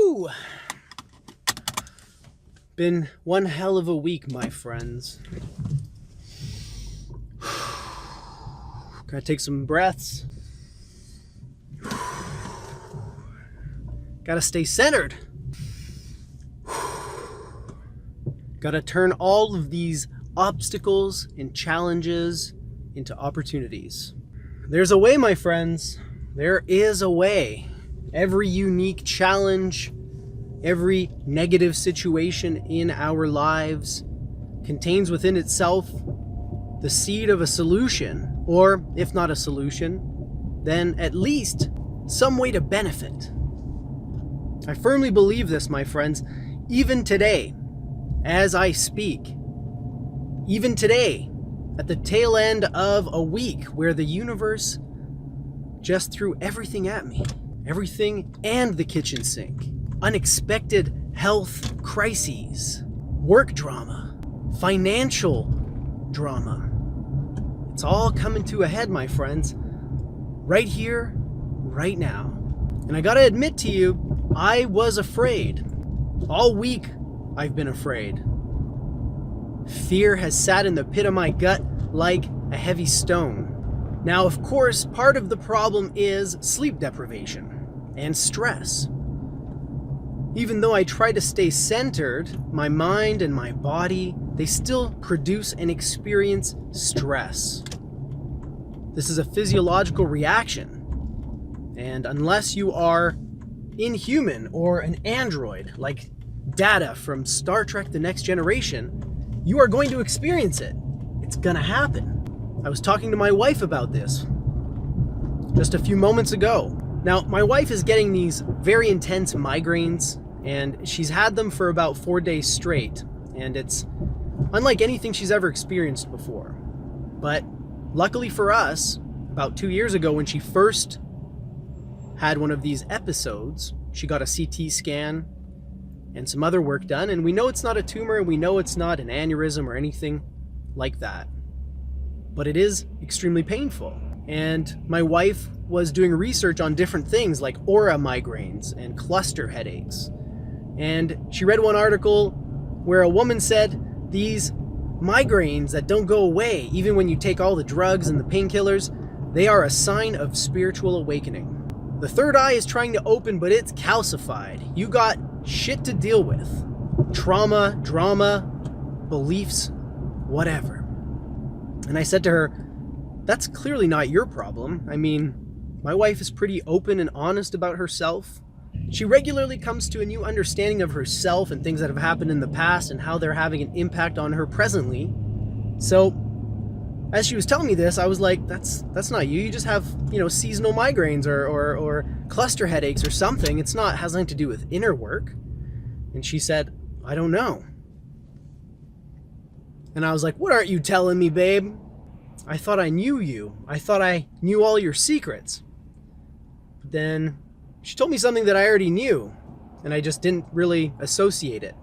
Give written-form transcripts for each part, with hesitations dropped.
Whew! Been one hell of a week, my friends. Gotta take some breaths. Gotta stay centered. Gotta turn all of these obstacles and challenges into opportunities. There's a way, my friends. There is a way. Every unique challenge, every negative situation in our lives contains within itself the seed of a solution, or if not a solution, then at least some way to benefit. I firmly believe this, my friends, even today, as I speak, even today, at the tail end of a week where the universe just threw everything at me, everything and the kitchen sink, unexpected health crises, work drama, financial drama. It's all coming to a head, my friends, right here, right now. And I gotta admit to you, I was afraid. All week, I've been afraid. Fear has sat in the pit of my gut like a heavy stone. Now, of course, part of the problem is sleep deprivation and stress. Even though I try to stay centered, my mind and my body, they still produce and experience stress. This is a physiological reaction. And unless you are inhuman or an android, like Data from Star Trek The Next Generation, you are going to experience it. It's gonna happen. I was talking to my wife about this just a few moments ago. Now, my wife is getting these very intense migraines, and she's had them for about 4 days straight, and it's unlike anything she's ever experienced before. But luckily for us, about 2 years ago when she first had one of these episodes, she got a CT scan and some other work done, and we know it's not a tumor, and we know it's not an aneurysm or anything like that. But it is extremely painful. And my wife was doing research on different things like aura migraines and cluster headaches. And she read one article where a woman said these migraines that don't go away, even when you take all the drugs and the painkillers, they are a sign of spiritual awakening. The third eye is trying to open, but it's calcified. You got shit to deal with. Trauma, drama, beliefs, whatever. And I said to her, that's clearly not your problem. I mean, my wife is pretty open and honest about herself. She regularly comes to a new understanding of herself and things that have happened in the past and how they're having an impact on her presently. So, as she was telling me this, I was like, that's not you. You just have, seasonal migraines or cluster headaches or something. Has nothing to do with inner work. And she said, I don't know. And I was like, what aren't you telling me, babe? I thought I knew you. I thought I knew all your secrets. But then she told me something that I already knew, and I just didn't really associate it.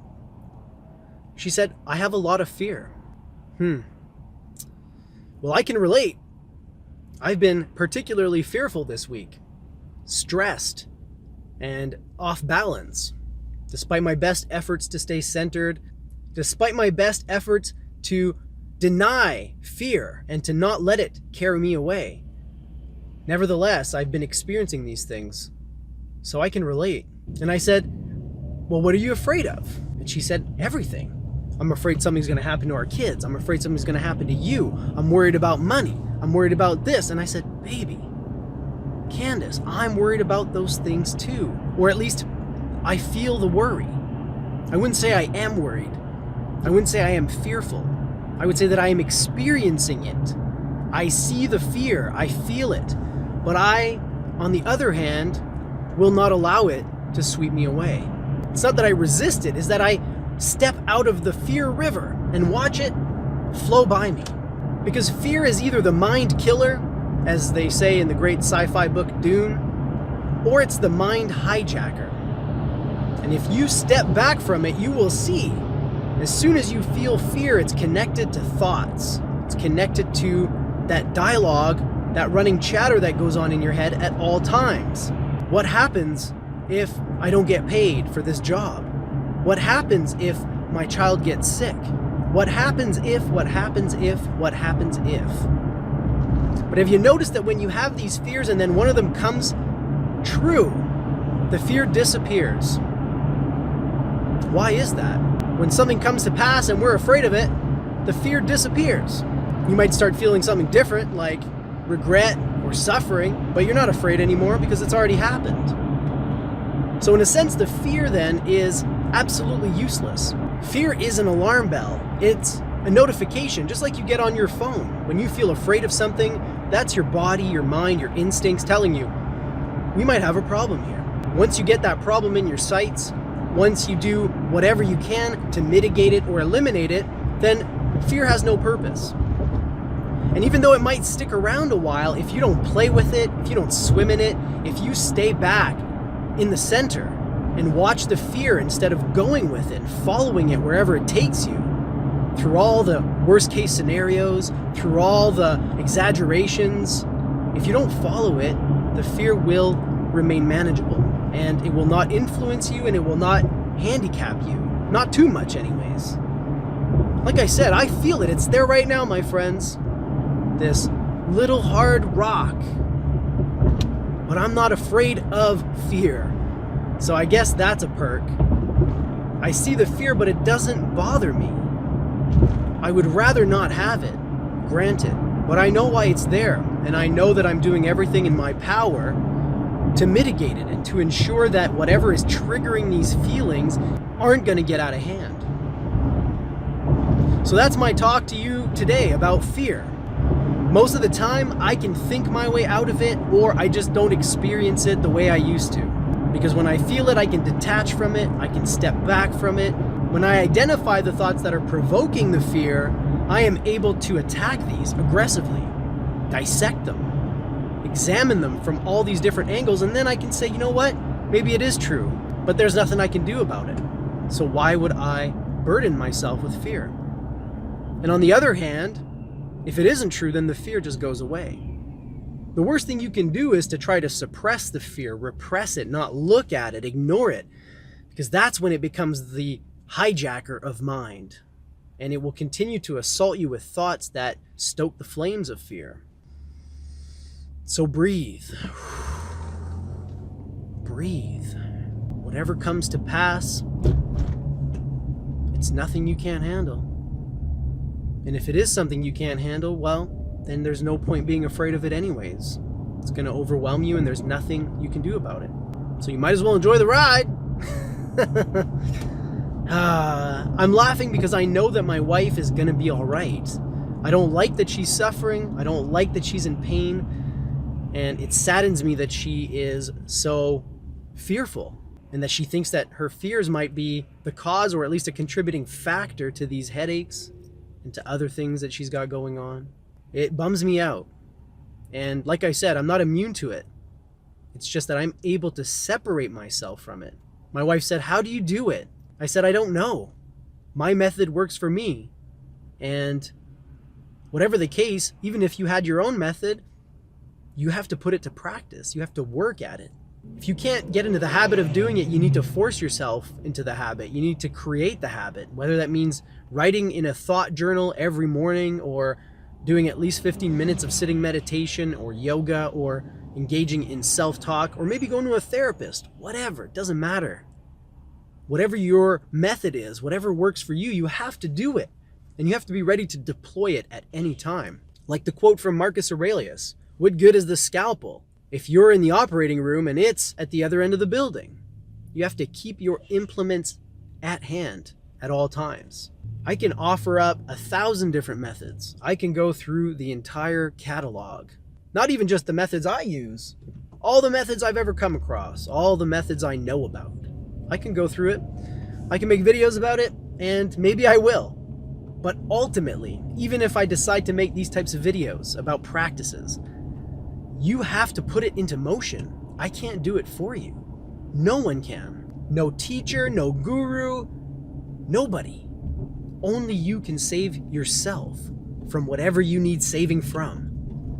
She said, I have a lot of fear. Well, I can relate. I've been particularly fearful this week, stressed, and off balance. Despite my best efforts to stay centered, despite my best efforts to deny fear and to not let it carry me away. Nevertheless, I've been experiencing these things, so I can relate. And I said, well, what are you afraid of? And she said, everything. I'm afraid something's gonna happen to our kids. I'm afraid something's gonna happen to you. I'm worried about money. I'm worried about this. And I said, baby, Candace, I'm worried about those things too. Or at least I feel the worry. I wouldn't say I am worried. I wouldn't say I am fearful. I would say that I am experiencing it. I see the fear. I feel it. But I, on the other hand, will not allow it to sweep me away. It's not that I resist it, it's that I step out of the fear river and watch it flow by me. Because fear is either the mind killer, as they say in the great sci-fi book Dune, or it's the mind hijacker. And if you step back from it, you will see, as soon as you feel fear, it's connected to thoughts. It's connected to that dialogue, that running chatter that goes on in your head at all times. What happens if I don't get paid for this job? What happens if my child gets sick? What happens if? But have you noticed that when you have these fears and then one of them comes true, the fear disappears? Why is that? When something comes to pass and we're afraid of it, the fear disappears. You might start feeling something different, like regret or suffering, but you're not afraid anymore because it's already happened. So in a sense, the fear then is absolutely useless. Fear is an alarm bell. It's a notification, just like you get on your phone. When you feel afraid of something, that's your body, your mind, your instincts telling you, we might have a problem here. Once you get that problem in your sights, once you do whatever you can to mitigate it or eliminate it, then fear has no purpose. And even though it might stick around a while, if you don't play with it, if you don't swim in it, if you stay back in the center and watch the fear instead of going with it, following it wherever it takes you, through all the worst case scenarios, through all the exaggerations, if you don't follow it, the fear will remain manageable and it will not influence you and it will not handicap you. Not too much anyways. Like I said, I feel it. It's there right now, my friends. This little hard rock. But I'm not afraid of fear. So I guess that's a perk. I see the fear, but it doesn't bother me. I would rather not have it, granted, but I know why it's there, and I know that I'm doing everything in my power to mitigate it and to ensure that whatever is triggering these feelings aren't going to get out of hand. So that's my talk to you today about fear. Most of the time, I can think my way out of it, or I just don't experience it the way I used to. Because when I feel it, I can detach from it, I can step back from it. When I identify the thoughts that are provoking the fear, I am able to attack these aggressively, dissect them, examine them from all these different angles, and then I can say, you know what? Maybe it is true, but there's nothing I can do about it. So why would I burden myself with fear? And on the other hand, if it isn't true, then the fear just goes away. The worst thing you can do is to try to suppress the fear, repress it, not look at it, ignore it, because that's when it becomes the hijacker of mind, and it will continue to assault you with thoughts that stoke the flames of fear. So breathe. Breathe. Whatever comes to pass, it's nothing you can't handle. And if it is something you can't handle, well, then there's no point being afraid of it anyways. It's going to overwhelm you and there's nothing you can do about it. So you might as well enjoy the ride. I'm laughing because I know that my wife is going to be all right. I don't like that she's suffering. I don't like that she's in pain. And it saddens me that she is so fearful and that she thinks that her fears might be the cause or at least a contributing factor to these headaches and to other things that she's got going on. It bums me out. And like I said, I'm not immune to it. It's just that I'm able to separate myself from it. My wife said, "How do you do it?" I said, "I don't know. My method works for me." And whatever the case, even if you had your own method, you have to put it to practice. You have to work at it. If you can't get into the habit of doing it, you need to force yourself into the habit. You need to create the habit, whether that means writing in a thought journal every morning or doing at least 15 minutes of sitting meditation or yoga or engaging in self-talk or maybe going to a therapist. Whatever, it doesn't matter. Whatever your method is, whatever works for you, you have to do it. And you have to be ready to deploy it at any time. Like the quote from Marcus Aurelius, "What good is the scalpel if you're in the operating room and it's at the other end of the building?" You have to keep your implements at hand at all times. I can offer up 1,000 different methods. I can go through the entire catalog. Not even just the methods I use, all the methods I've ever come across, all the methods I know about. I can go through it. I can make videos about it, and maybe I will. But ultimately, even if I decide to make these types of videos about practices, you have to put it into motion. I can't do it for you. No one can. No teacher, no guru, nobody. Only you can save yourself from whatever you need saving from,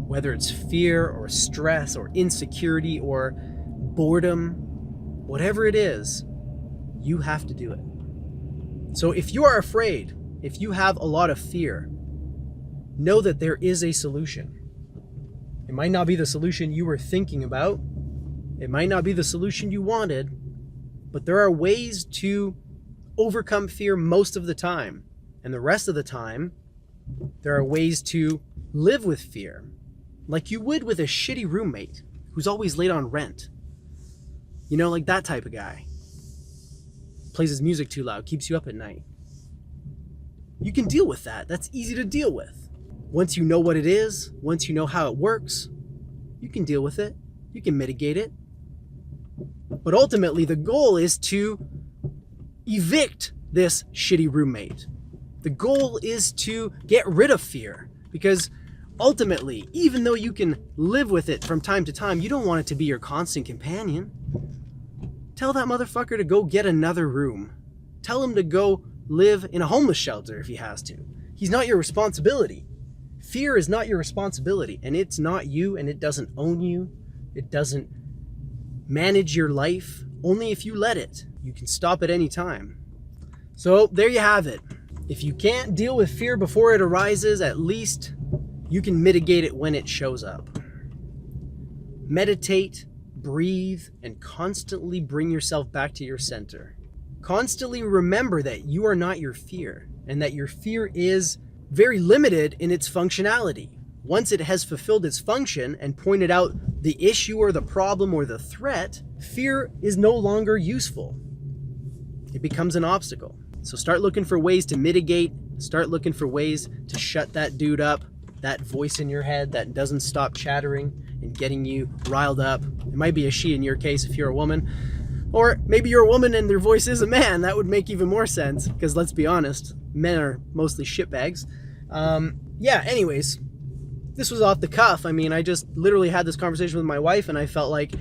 whether it's fear or stress or insecurity or boredom Whatever it is, you have to do it. So if you are afraid, if you have a lot of fear, know that there is a solution. It might not be the solution you were thinking about. It might not be the solution you wanted, but there are ways to overcome fear most of the time. And the rest of the time, there are ways to live with fear, like you would with a shitty roommate who's always late on rent. You know, like that type of guy. Plays his music too loud, keeps you up at night. You can deal with that. That's easy to deal with. Once you know what it is, once you know how it works, you can deal with it. You can mitigate it. But ultimately, the goal is to evict this shitty roommate. The goal is to get rid of fear, because ultimately, even though you can live with it from time to time, you don't want it to be your constant companion. Tell that motherfucker to go get another room. Tell him to go live in a homeless shelter if he has to. He's not your responsibility. Fear is not your responsibility, and it's not you, and it doesn't own you. It doesn't manage your life. Only if you let it. You can stop at any time. So there you have it. If you can't deal with fear before it arises, at least you can mitigate it when it shows up. Meditate, breathe, and constantly bring yourself back to your center. Constantly remember that you are not your fear, and that your fear is very limited in its functionality. Once it has fulfilled its function and pointed out the issue or the problem or the threat, fear is no longer useful. It becomes an obstacle. So start looking for ways to mitigate, start looking for ways to shut that dude up, that voice in your head that doesn't stop chattering and getting you riled up. It might be a she in your case if you're a woman, or maybe you're a woman and their voice is a man. That would make even more sense, because let's be honest, men are mostly shitbags. Anyways, this was off the cuff. I mean, I just literally had this conversation with my wife, and I felt like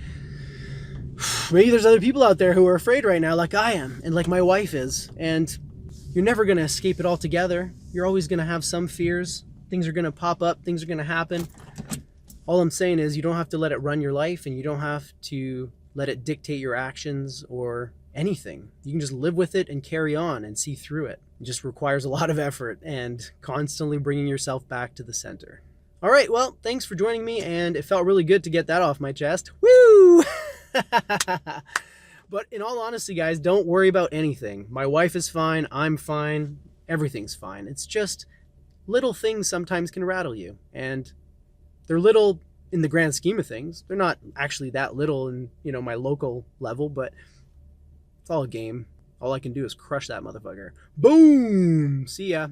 maybe there's other people out there who are afraid right now, like I am, and like my wife is. And you're never going to escape it altogether. You're always going to have some fears. Things are going to pop up. Things are going to happen. All I'm saying is you don't have to let it run your life, and you don't have to let it dictate your actions or anything. You can just live with it and carry on and see through it. It just requires a lot of effort and constantly bringing yourself back to the center. All right, well, thanks for joining me, and it felt really good to get that off my chest. Woo! But in all honesty, guys, don't worry about anything. My wife is fine. I'm fine. Everything's fine. It's just little things sometimes can rattle you, and they're little in the grand scheme of things. They're not actually that little in, my local level, but it's all a game. All I can do is crush that motherfucker. Boom! See ya.